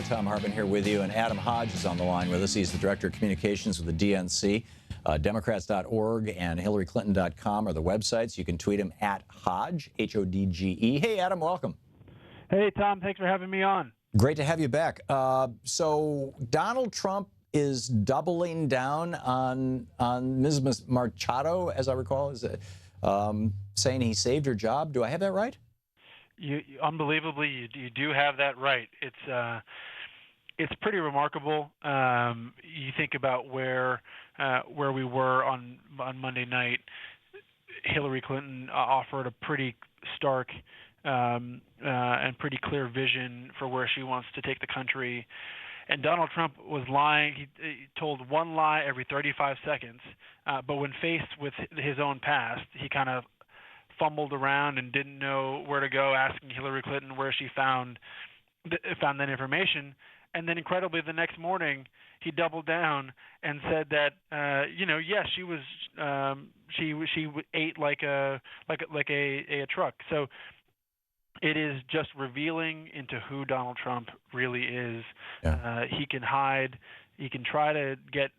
Thom Hartmann here with you, and Adam Hodge is on the line with us. He's the Director of Communications with the DNC. Democrats.org and HillaryClinton.com are the websites. You can tweet him at Hodge, H-O-D-G-E. Hey, Adam, welcome. Hey, Tom, thanks for having me on. Great to have you back. So Donald Trump is doubling down on Ms. Machado, as I recall, is saying he saved her job. Do I have that right? Unbelievably, you do have that right. It's pretty remarkable. You think about where we were on Monday night. Hillary Clinton offered a pretty stark and pretty clear vision for where she wants to take the country. And Donald Trump was lying. He told one lie every 35 seconds. But when faced with his own past, he kind of fumbled around and didn't know where to go, asking Hillary Clinton where she found that information. And then, incredibly, the next morning, he doubled down and said that, yes, she ate like a truck. So it is just revealing into who Donald Trump really is. Yeah. He can hide. He can try to get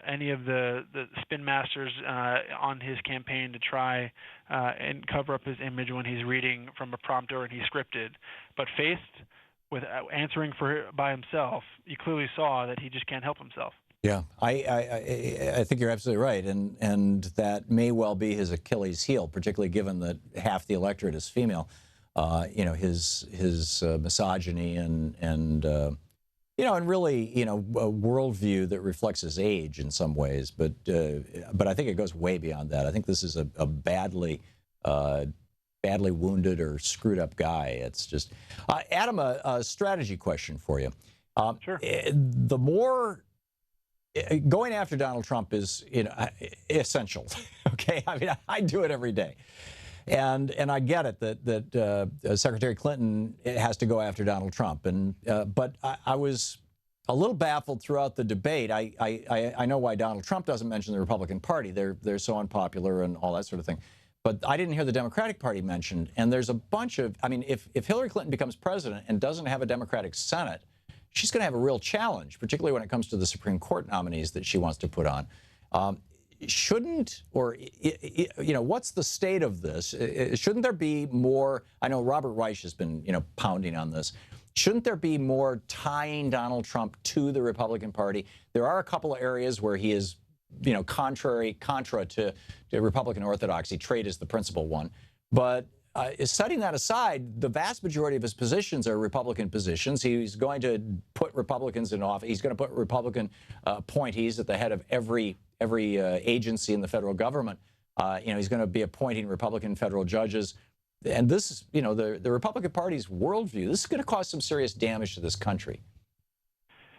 any of the spin masters on his campaign to try and cover up his image when he's reading from a prompter and he's scripted. But faced with answering by himself, you clearly saw that he just can't help himself. Yeah, I think you're absolutely right, and that may well be his Achilles heel, particularly given that half the electorate is female. His misogyny and really, a worldview that reflects his age in some ways. But I think it goes way beyond that. I think this is a badly wounded or screwed up guy. It's just, Adam, a strategy question for you. Sure. The more going after Donald Trump is, essential. Okay, I mean, I do it every day. And I get it that Secretary Clinton has to go after Donald Trump, but I was a little baffled throughout the debate. I know why Donald Trump doesn't mention the Republican Party. They're so unpopular and all that sort of thing. But I didn't hear the Democratic Party mentioned. And there's a bunch of, I mean, if Hillary Clinton becomes president and doesn't have a Democratic Senate, she's going to have a real challenge, particularly when it comes to the Supreme Court nominees that she wants to put on. What's the state of this? Shouldn't there be more? I know Robert Reich has been, pounding on this. Shouldn't there be more tying Donald Trump to the Republican Party? There are a couple of areas where he is, contra to Republican orthodoxy. Trade is the principal one. But setting that aside, the vast majority of his positions are Republican positions. He's going to put Republicans in office. He's going to put Republican appointees at the head of every agency in the federal government. He's going to be appointing Republican federal judges. And this, the Republican Party's worldview, this is going to cause some serious damage to this country.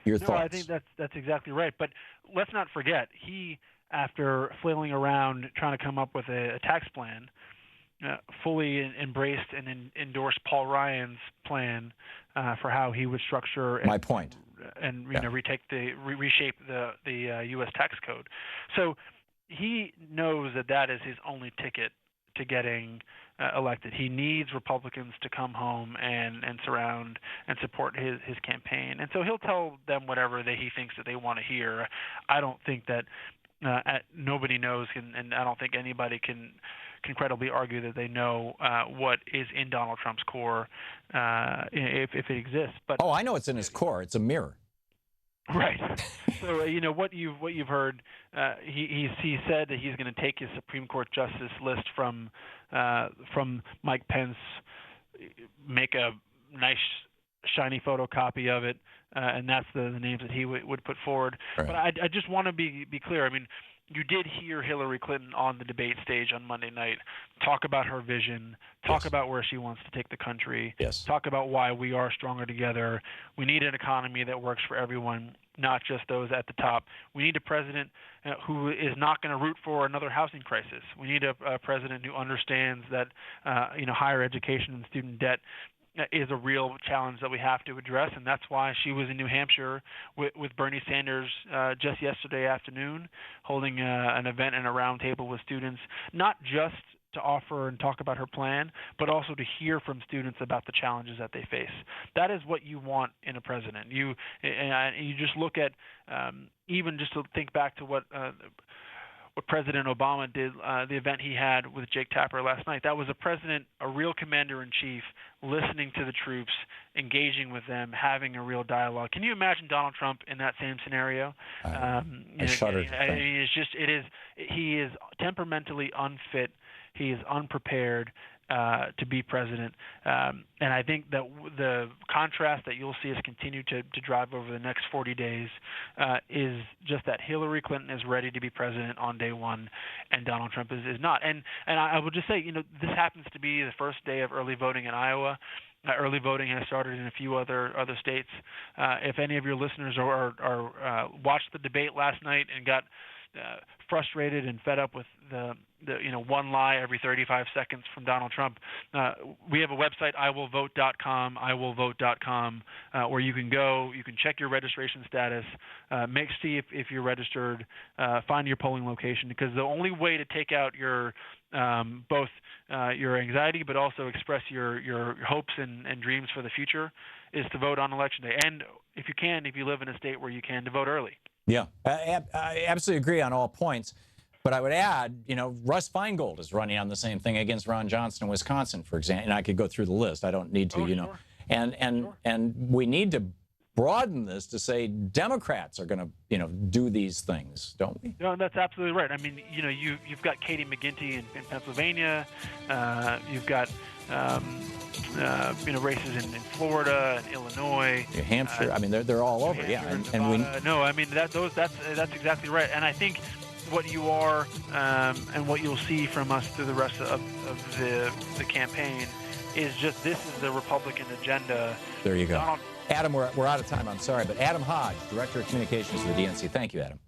Your thoughts? I think that's exactly right. But let's not forget, he, after flailing around trying to come up with a tax plan, fully embraced and endorsed Paul Ryan's plan for how he would structure my point and reshape the U.S. tax code. So he knows that is his only ticket to getting elected. He needs Republicans to come home and surround and support his campaign. And so he'll tell them whatever he thinks that they want to hear. I don't think that nobody knows, and I don't think anybody can credibly argue that they know what is in Donald Trump's core, if it exists. But I know it's in his core. It's a mirror. Right. So what you've heard, he said that he's going to take his Supreme Court justice list from Mike Pence, make a nice shiny photocopy of it, and that's the names that he would put forward. Right. But I just want to be clear. I mean, you did hear Hillary Clinton on the debate stage on Monday night talk about her vision, talk about where she wants to take the country, talk about why we are stronger together. We need an economy that works for everyone, not just those at the top. We need a president who is not going to root for another housing crisis. We need a president who understands that higher education and student debt is a real challenge that we have to address, and that's why she was in New Hampshire with Bernie Sanders just yesterday afternoon, holding an event and a roundtable with students, not just to offer and talk about her plan, but also to hear from students about the challenges that they face. That is what you want in a president. You just look at even just to think back to what President Obama did, the event he had with Jake Tapper last night. That was a president, a real commander-in-chief, listening to the troops, engaging with them, having a real dialogue. Can you imagine Donald Trump in that same scenario? I shudder. He is temperamentally unfit. He is unprepared to be president. And I think that the contrast that you'll see us continue to drive over the next 40 days is just that Hillary Clinton is ready to be president on day one, and Donald Trump is not. And I will just say, this happens to be the first day of early voting in Iowa. Early voting has started in a few other states. If any of your listeners are watched the debate last night and got frustrated and fed up with the one lie every 35 seconds from Donald Trump, we have a website, iwillvote.com, where you can go, you can check your registration status, see if you're registered, find your polling location, because the only way to take out your both your anxiety but also express your hopes and dreams for the future is to vote on Election Day. And if you live in a state where you can, to vote early. Yeah, I absolutely agree on all points. But I would add, Russ Feingold is running on the same thing against Ron Johnson in Wisconsin, for example. And I could go through the list. I don't need to, Sure. And we need to broaden this to say Democrats are going to, do these things, don't we? No, that's absolutely right. I mean, you've got Katie McGinty in Pennsylvania. You've got races in Florida and Illinois, New Hampshire. I mean, they're all over. Yeah, and we that's exactly right. And I think what you are and what you'll see from us through the rest of the campaign is just this is the Republican agenda. There you go. Adam, we're out of time. I'm sorry, but Adam Hodge, Director of Communications for the DNC. Thank you, Adam.